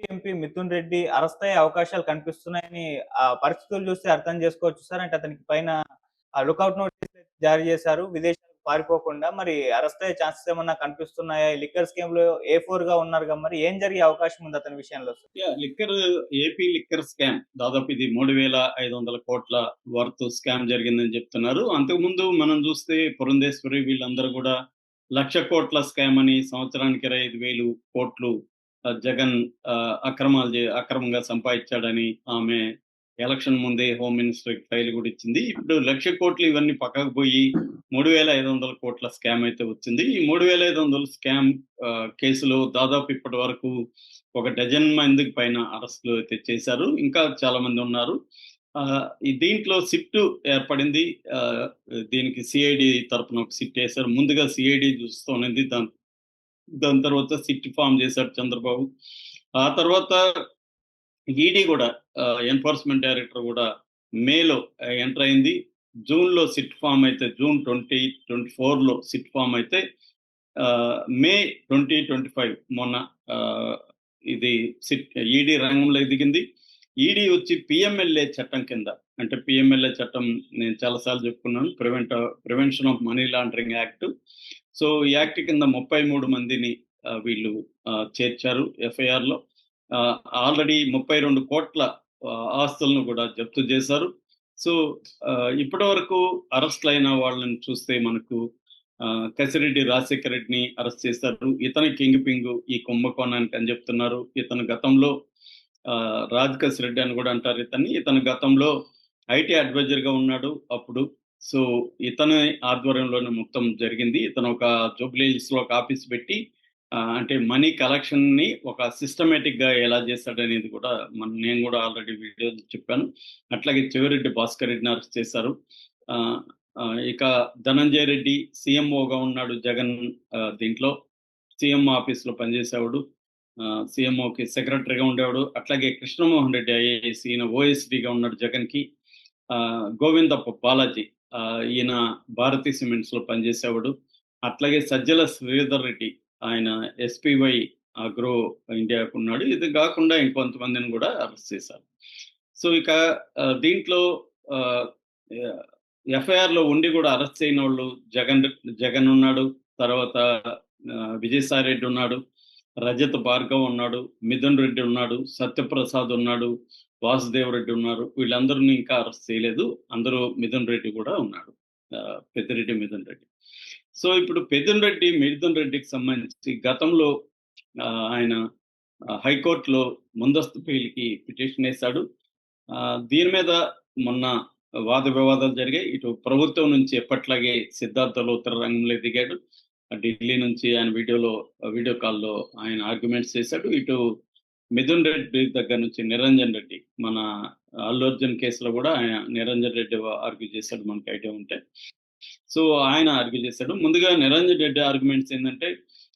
MP Mithun Reddy arrest అయ్యే అవకాశాలు కనిపిస్తున్నాయని పరిస్థితులు చూస్తే అర్థం చేసుకోవచ్చు సార్. అంటే అతనికి పైన లుకౌట్ నోటీస్ జారీ చేశారు. విదేశాలకు పారిపోకుండా మరి అరెస్ట్ అయ్యే ఛాన్సెస్ ఏమన్నా కనిపిస్తున్నాయా? ఈ లిక్కర్ స్కామ్‌లో ఏ4గా ఉన్నారుగా, మరి ఏం జరిగే అవకాశం ఉంది అతని విషయంలో sir? Liquor AP liquor scam దాదాపు ఇది 3,500 కోట్ల వర్త్ స్కామ్ జరిగిందని చెప్తున్నారు. అంతకుముందు మనం చూస్తే పురంధేశ్వరి వీళ్ళందరూ కూడా 1,00,000 కోట్ల స్కామ్ అని సంవత్సరానికి 25,000 కోట్లు జగన్ అక్రమంగా సంపాదించాడని ఆమె ఎలక్షన్ ముందే హోమ్ మినిస్టర్ ఫైల్ కూడా ఇచ్చింది. ఇప్పుడు 1,00,000 కోట్లు ఇవన్నీ పక్కకు పోయి 3,500 కోట్ల స్కామ్ అయితే వచ్చింది. ఈ 3,500 స్కామ్ కేసులో దాదాపు ఇప్పటి వరకు ఒక డజన్ మందికి పైన అరెస్టులు అయితే చేశారు. ఇంకా చాలా మంది ఉన్నారు. దీంట్లో సిట్ ఏర్పడింది. దీనికి సిఐడి తరపున ఒక సిట్ వేశారు. ముందుగా సిఐడి చూస్తూనేది. దాని తర్వాత సిట్ ఫామ్ చేశారు చంద్రబాబు. ఆ తర్వాత ఈడీ కూడా ఎన్ఫోర్స్మెంట్ డైరెక్టర్ కూడా మేలో ఎంటర్ అయింది. జూన్లో సిట్ ఫామ్ అయితే జూన్ 2024లో సిట్ ఫామ్ అయితే మే 2025 మొన్న ఇది సిట్ ఈడీ రంగంలో దిగింది. ఈడీ వచ్చి పిఎంఎల్ఏ చట్టం కింద, అంటే పిఎంఎల్ఏ చట్టం నేను చాలాసార్లు చెప్పుకున్నాను, prevention of money laundering act. So ఈ యాక్ట్ కింద 33 మందిని వీళ్ళు చేర్చారు ఎఫ్ఐఆర్లో. ఆల్రెడీ 32 కోట్ల ఆస్తులను కూడా జప్తు చేశారు. సో ఇప్పటి వరకు అరెస్ట్ అయిన వాళ్ళని చూస్తే మనకు కసిరెడ్డి రాజశేఖర రెడ్డిని అరెస్ట్ చేశారు. ఇతని కింగ్ పింగ్ ఈ కుంభకోణానికి అని చెప్తున్నారు. ఇతను గతంలో రాజ్ కసిరెడ్డి అని కూడా అంటారు ఇతను గతంలో ఐటీ అడ్వైజర్ గా ఉన్నాడు అప్పుడు. సో ఇతని ఆధ్వర్యంలోనే మొత్తం జరిగింది. ఇతను ఒక జూబ్లీహిల్స్ లో ఒక ఆఫీస్ పెట్టి అంటే మనీ కలెక్షన్ ని ఒక సిస్టమేటిక్ గా ఎలా చేశాడనేది కూడా నేను కూడా ఆల్రెడీ వీడియో చెప్పాను. అట్లాగే చెవిరెడ్డి భాస్కర్ రెడ్డిని అరెస్ట్ చేశారు. ఇక ధనంజయ రెడ్డి సీఎంఓగా ఉన్నాడు జగన్ దీంట్లో. సీఎం ఆఫీస్ లో పనిచేసేవాడు, సీఎంఓకి సెక్రటరీగా ఉండేవాడు. అట్లాగే కృష్ణమోహన్ రెడ్డి ఐఏఎస్, ఈయన ఓఎస్డీగా ఉన్నాడు జగన్ కి. గోవిందప్ప బాలాజీ ఈయన భారతీ సిమెంట్స్ లో పనిచేసేవాడు. అట్లాగే సజ్జల శ్రీధర్ రెడ్డి ఆయన ఎస్పీవై అగ్రో ఇండియాకు ఉన్నాడు. ఇది కాకుండా ఇంకొంతమందిని కూడా అరెస్ట్ చేశారు. సో ఇక దీంట్లో ఎఫ్ఐఆర్ లో ఉండి కూడా అరెస్ట్ అయిన వాళ్ళు జగన్ ఉన్నాడు, తర్వాత విజయసాయి రెడ్డి ఉన్నాడు, రజత్ భార్గవ్ ఉన్నాడు, మిథున్ రెడ్డి ఉన్నాడు, సత్యప్రసాద్ ఉన్నాడు, వాసుదేవ్ రెడ్డి ఉన్నారు. వీళ్ళందరినీ ఇంకా అరెస్ట్ చేయలేదు. అందరూ మిథున్ రెడ్డి కూడా ఉన్నాడు, పెద్దిరెడ్డి మిథున్ రెడ్డి. సో ఇప్పుడు మిథున్ రెడ్డికి సంబంధించి గతంలో ఆయన హైకోర్టులో ముందస్తు బెయిల్కి పిటిషన్ వేశాడు. దీని మీద మొన్న వాద వివాదాలు జరిగాయి. ఇటు ప్రభుత్వం నుంచి ఎప్పట్లాగే సిద్ధార్థ లోత్ర రంగంలో దిగాడు. ఢిల్లీ నుంచి ఆయన వీడియో కాల్లో ఆయన ఆర్గ్యుమెంట్స్ చేశాడు. ఇటు మిథున్ రెడ్డి దగ్గర నుంచి నిరంజన్ రెడ్డి, మన అల్లు అర్జున్ కేసులో కూడా ఆయన నిరంజన్ రెడ్డి ఆర్గ్యూ చేశాడు, మనకి ఐడియా ఉంటే. సో ఆయన ఆర్గ్యూ చేశాడు. ముందుగా నిరంజన్ రెడ్డి ఆర్గ్యుమెంట్స్ ఏంటంటే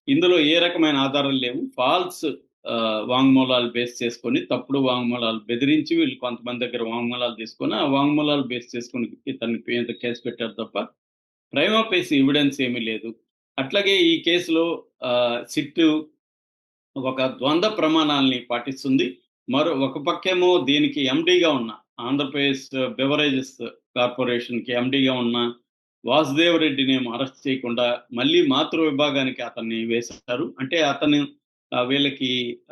ఇందులో ఏ రకమైన ఆధారాలు లేవు, ఫాల్స్ వాంగ్మూలాలు బేస్ చేసుకొని, తప్పుడు వాంగ్మూలాలు బెదిరించి వీళ్ళు కొంతమంది దగ్గర వాంగ్మూలాలు తీసుకొని ఆ వాంగ్మూలాలు బేస్ చేసుకొని ఇతన్ని కేసు పెట్టారు తప్ప ప్రైమా ఫేసి ఎవిడెన్స్ ఏమీ లేదు. అట్లాగే ఈ కేసులో సిట్ ఒక ద్వంద్వ ప్రమాణాలని పాటిస్తుంది. ఒక పక్కేమో దీనికి ఎండీగా ఉన్న ఆంధ్రప్రదేశ్ బెవరేజెస్ కార్పొరేషన్కి ఎండీగా ఉన్న వాసుదేవ్ రెడ్డిని అరెస్ట్ చేయకుండా మళ్ళీ మాతృ విభాగానికి అతన్ని వేశారు. అంటే అతను వీళ్ళకి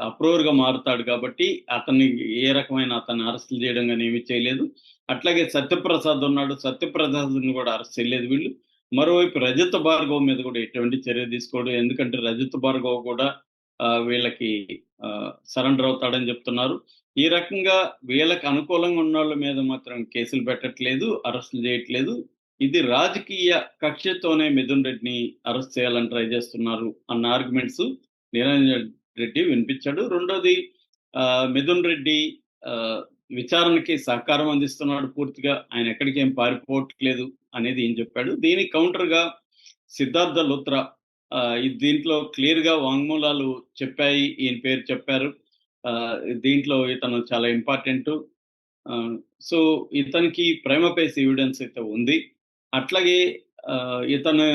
అప్రూవర్గా మారుతాడు కాబట్టి అతన్ని ఏ రకమైన అతన్ని అరెస్టులు చేయడం కానీ ఏమీ చేయలేదు. అట్లాగే సత్యప్రసాద్ ఉన్నాడు, సత్యప్రసాద్ని కూడా అరెస్ట్ చేయలేదు వీళ్ళు. మరోవైపు రజత్ భార్గవ్ మీద కూడా ఎటువంటి చర్య తీసుకోవడం, ఎందుకంటే రజత్ భార్గవ్ కూడా వీళ్ళకి సరెండర్ అవుతాడని చెప్తున్నారు. ఈ రకంగా వీళ్ళకి అనుకూలంగా ఉన్న వాళ్ళ మీద మాత్రం కేసులు పెట్టట్లేదు, అరెస్టులు చేయట్లేదు. ఇది రాజకీయ కక్షతోనే మిథున్ రెడ్డిని అరెస్ట్ చేయాలని ట్రై చేస్తున్నారు అన్న ఆర్గ్యుమెంట్స్ నిరంజన్ రెడ్డి వినిపించాడు. రెండోది మిథున్ రెడ్డి విచారణకి సహకారం అందిస్తున్నాడు పూర్తిగా, ఆయన ఎక్కడికి ఏం పారిపోవట్లేదు అనేది ఏం చెప్పాడు. దీనికి కౌంటర్గా సిద్ధార్థ లుత్రా దీంట్లో క్లియర్ గా వాంగ్మూలాలు చెప్పాయి, ఈయన పేరు చెప్పారు, దీంట్లో ఇతను చాలా ఇంపార్టెంట్. సో ఇతనికి ప్రైమా ఫేసి ఎవిడెన్స్ అయితే ఉంది. అట్లాగే ఇతను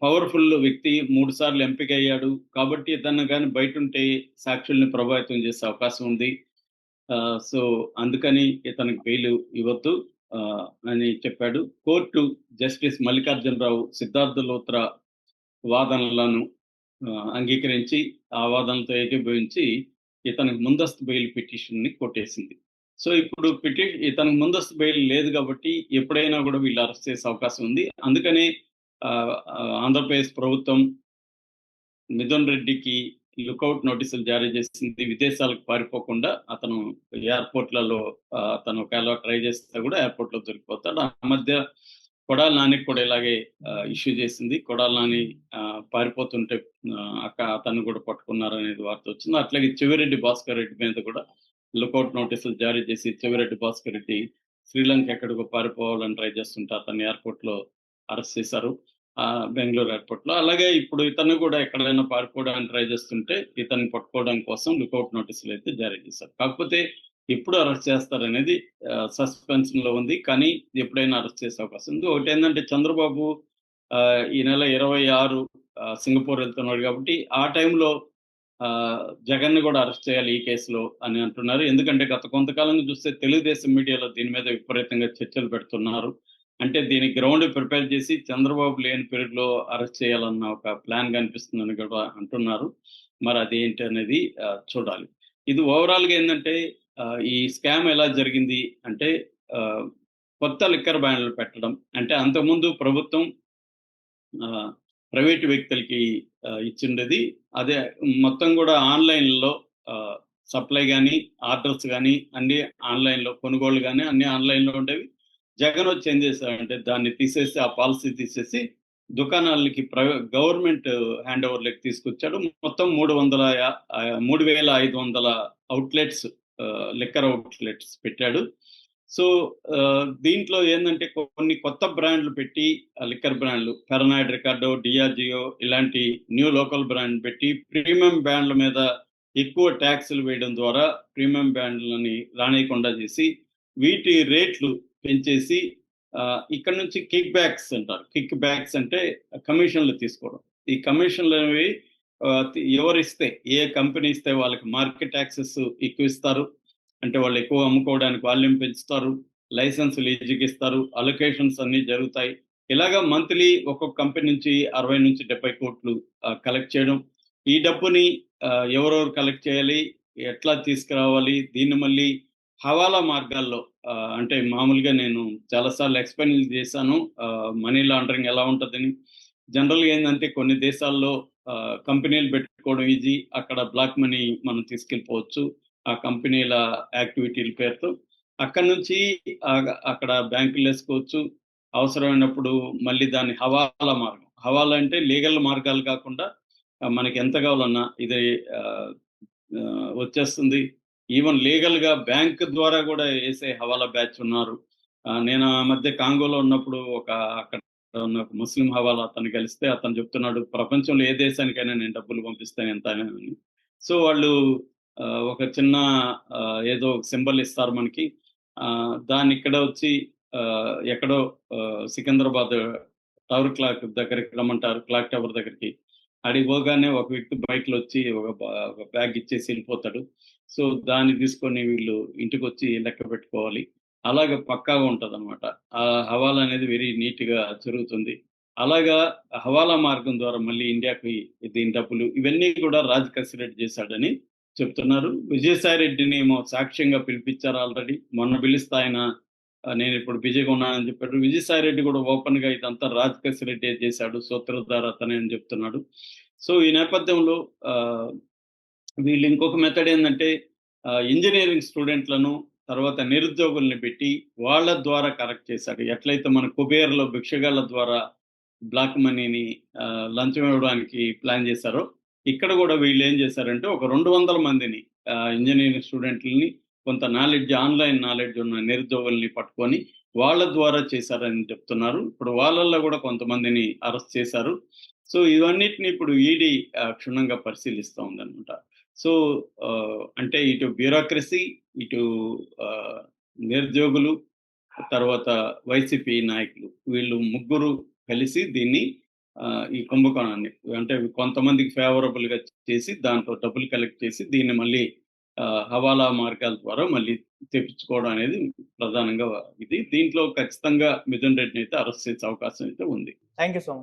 పవర్ఫుల్ వ్యక్తి, 3 సార్లు ఎంపికయ్యాడు. కాబట్టి ఇతను గాని బయటుంటే సాక్షుల్ని ప్రభావితం చేసే అవకాశం ఉంది. సో, అందుకని ఇతనికి బెయిల్ ఇవ్వొద్దు అని చెప్పాడు. కోర్టు జస్టిస్ మల్లికార్జునరావు, సిద్ధార్థ లూత్రా వాదనలను అంగీకరించి, ఆ వాదనలతో ఏకీభవించి ఇతనికి ముందస్తు బెయిల్ పిటిషన్‌ని కొట్టేసింది. సో, ఇప్పుడు ఇతనికి ముందస్తు బెయిల్ లేదు కాబట్టి ఎప్పుడైనా కూడా వీళ్ళు అరెస్ట్ చేసే అవకాశం ఉంది. అందుకని ఆంధ్రప్రదేశ్ ప్రభుత్వం మిథున్ రెడ్డికి లుకౌట్ నోటీసులు జారీ చేసింది. విదేశాలకు పారిపోకుండా అతను ఎయిర్‌పోర్ట్‌లలో తను ఒకవేళ ట్రై చేస్తే కూడా ఎయిర్‌పోర్ట్‌లో దొరికిపోతాడు. ఆ మధ్య కొడాలి నానికి కూడా ఇలాగే ఇష్యూ చేసింది. కొడాలి నాని పారిపోతుంటే అతన్ని కూడా పట్టుకున్నారనేది వార్త వచ్చింది. అట్లాగే చెవిరెడ్డి భాస్కర్ రెడ్డి మీద కూడా లుకౌట్ నోటీసులు జారీ చేసి, చెవిరెడ్డి భాస్కర్ రెడ్డి శ్రీలంక ఎక్కడికో పారిపోవాలని ట్రై చేస్తుంటే అతన్ని ఎయిర్‌పోర్ట్‌లో అరెస్ట్ చేశారు. బెంగుళూరు ఎయిర్‌పోర్ట్‌లో. అలాగే ఇప్పుడు ఇతను కూడా ఎక్కడైనా పారిపోవడానికి ట్రై చేస్తుంటే ఇతన్ని పట్టుకోవడం కోసం లుకౌట్ నోటీసులు అయితే జారీ చేశారు. కాకపోతే ఎప్పుడు అరెస్ట్ చేస్తారనేది సస్పెన్షన్‌లో ఉంది. కానీ ఎప్పుడైనా అరెస్ట్ చేసే అవకాశం ఉంది. ఒకటేందంటే చంద్రబాబు ఈ నెల 26 సింగపూర్ వెళ్తున్నాడు కాబట్టి ఆ టైంలో జగన్‌ని కూడా అరెస్ట్ చేయాలి ఈ కేసులో అని అంటున్నారు. ఎందుకంటే గత కొంతకాలంగా చూస్తే తెలుగుదేశం మీడియాలో దీని మీద విపరీతంగా చర్చలు పెడుతున్నారు. అంటే దీనికి గ్రౌండ్ ప్రిపేర్ చేసి చంద్రబాబు లేని పీరియడ్‌లో అరెస్ట్ చేయాలన్న ఒక ప్లాన్ కనిపిస్తుందని కూడా అంటున్నారు. మరి అదేంటి అనేది చూడాలి. ఇది ఓవరాల్‌గా ఏందంటే ఈ స్కామ్ ఎలా జరిగింది అంటే ఆహ్, కొత్త లిక్కర్ బ్యాన్‌లు పెట్టడం. అంటే అంతకుముందు ప్రభుత్వం ప్రైవేట్ వ్యక్తులకి ఇచ్చిండేది. అదే మొత్తం గూడా ఆన్‌లైన్‌లో ఆహ్, సప్లై గాని, ఆర్డర్స్ గాని అన్నీ ఆన్‌లైన్‌లో, కొనుగోళ్ళు గాని అన్నీ ఆన్‌లైన్‌లో ఉండేవి. జగనొచ్చి ఏం చేశారంటే దాన్ని తీసేసి, ఆ పాలిసీ తీసేసి దుకాణాలకి గవర్నమెంట్ హ్యాండ్ ఓవర్‌లోకి తీసుకొచ్చాడు. మొత్తం 3,500 అవుట్‌లెట్స్, లిక్కర్ అవుట్‌లెట్స్ పెట్టాడు. సో, దీంట్లో ఏందంటే కొన్ని కొత్త బ్రాండ్‌లు పెట్టి లిక్కర్ బ్రాండ్‌లు 'ఫెర్నాడ్ రికార్డో', 'డియాజియో' ఇలాంటి న్యూ లోకల్ బ్రాండ్ పెట్టి ప్రీమియం బ్రాండ్‌ల మీద ఎక్కువ టాక్స్‌లు వేయడం ద్వారా ప్రీమియం బ్రాండ్‌లని రానీయకుండా చేసి, వీటి రేట్లు పెంచేసి ఇక్కడ నుంచి కిక్ బ్యాక్స్ అంటారు. కిక్ బ్యాక్స్ అంటే కమిషన్‌లు తీసుకోవడం. ఈ కమిషన్‌లనేవి ఎవరిస్తే, ఏ కంపెనీ ఇస్తే వాళ్ళకి మార్కెట్ యాక్సెస్ ఎక్కువిస్తారు. అంటే వాళ్ళు ఎక్కువ అమ్ముకోవడానికి వాల్యూమ్ పెంచుతారు. లైసెన్సులు ఈజీగిస్తారు. అలొకేషన్స్ అన్నీ జరుగుతాయి. ఇలాగ మంత్లీ ఒక్కొక్క కంపెనీ నుంచి 60-70 కోట్లు కలెక్ట్ చేయడం. ఈ డబ్బుని ఎవరెవరు కలెక్ట్ చేయాలి? ఎట్లా తీసుకురావాలి? దీన్ని మళ్ళీ హవాలా మార్గాల్లో అంటే మామూలుగా నేను చాలా సార్లు ఎక్స్‌ప్లెయిన్ చేశాను. మనీ లాండరింగ్ ఎలా ఉంటదని. జనరల్‌గా ఏందంటే కొన్ని దేశాల్లో కంపెనీలు పెట్టుకోవడం ఈజీ. అక్కడ బ్లాక్ మనీ మనం తీసుకెళ్ళిపోవచ్చు. ఆ కంపెనీల యాక్టివిటీల పేరుతో. అక్కడి నుంచి అక్కడ బ్యాంకులేసుకోవచ్చు. అవసరమైనప్పుడు మళ్ళీ దాన్ని హవాలా మార్గం. హవాలా అంటే లీగల్ మార్గాలు కాకుండా మనకి ఎంత కావాలన్నా ఇది ఆహ్, వచ్చేస్తుంది. ఈవెన్ లీగల్‌గా బ్యాంక్ ద్వారా కూడా ఏసే హవాలా బ్యాచ్ ఉన్నారు. నేను ఆ మధ్య కాంగోలో ఉన్నప్పుడు అక్కడ ఉన్న ఒక ముస్లిం హవాలా అతన్ని కలిస్తే అతను చెప్తున్నాడు, "ప్రపంచంలో ఏ దేశానికైనా నేను డబ్బులు పంపిస్తాను ఎంతైనా" అని. సో, వాళ్ళు ఒక చిన్న ఏదో సింబల్ ఇస్తారు మనకి. దాన్నిక్కడ వచ్చి ఎక్కడో సికింద్రాబాద్ టవర్ క్లాక్ దగ్గరికి రమ్మంటారు. క్లాక్ టవర్ దగ్గరికి. ఆడికి పోగానే ఒక వ్యక్తి బైక్‌లో వచ్చి ఒక బ్యాగ్ ఇచ్చేసి ఎళ్ళిపోతాడు. సో, దాన్ని తీసుకొని వీళ్ళు ఇంటికొచ్చి లెక్క పెట్టుకోవాలి. అలాగా పక్కాగా ఉంటదనమాట. ఆ హవాలా అనేది వెరీ నీట్‌గా జరుగుతుంది. అలాగా హవాలా మార్గం ద్వారా మళ్ళీ ఇండియాకి దీని డబ్బులు ఇవన్నీ కూడా రాజ్ కసిరెడ్డి చేశాడని చెప్తున్నారు. విజయసాయి రెడ్డిని ఏమో సాక్ష్యంగా పిలిపించారు ఆల్రెడీ. మొన్న పిలిస్తే ఆయన నేనిప్పుడు బిజీగా ఉన్నానని చెప్పాడు. విజయసాయి రెడ్డి కూడా ఓపెన్‌గా ఇదంతా రాజ్ కసిరెడ్డే చేశాడు. సూత్రధార అతనే అని చెప్తున్నాడు. సో, ఈ నేపథ్యంలో ఆహ్, వీళ్ళు ఇంకొక మెథడ్ ఏందంటే ఇంజినీరింగ్ స్టూడెంట్‌లను, తర్వాత నిరుద్యోగుల్ని పెట్టి వాళ్ళ ద్వారా కలెక్ట్ చేశాడు. ఎట్లయితే మన కుబేర్‌లో భిక్షగాళ్ళ ద్వారా బ్లాక్ మనీని లంచం ఇవ్వడానికి ప్లాన్ చేశారో, ఇక్కడ గూడా వీళ్ళేం చేశారంటే ఒక 200 మందిని ఇంజినీరింగ్ స్టూడెంట్‌లని కొంత ఆన్‌లైన్ నాలెడ్జ్ ఉన్న నిరుద్యోగుల్ని పట్టుకొని వాళ్ళ ద్వారా చేశారని చెప్తున్నారు. ఇప్పుడు వాళ్ళల్లో గూడా కొంతమందిని అరెస్ట్ చేశారు. సో, ఇవన్నిటిని ఇప్పుడు ఈడీ క్షుణ్ణంగా పరిశీలిస్తా ఉందన్నమాట. సో, అంటే ఇటు బ్యూరోక్రసీ, ఇటు ఆహ్, నిరుద్యోగులు, తర్వాత వైసీపీ నాయకులు వీళ్ళు ముగ్గురు కలిసి దీన్ని ఈ కుంభకోణాన్ని అంటే కొంతమందికి ఫేవరబుల్‌గా చేసి దాంట్లో డబ్బులు కలెక్ట్ చేసి దీన్ని మళ్ళీ హవాలా మార్గాల ద్వారా మళ్ళీ తెప్పించుకోవడం అనేది ప్రధానంగా ఇది. దీంట్లో ఖచ్చితంగా మిథున్ రెడ్డినైతే అరెస్ట్ చేసే అవకాశం అయితే ఉంది. Thank you so much.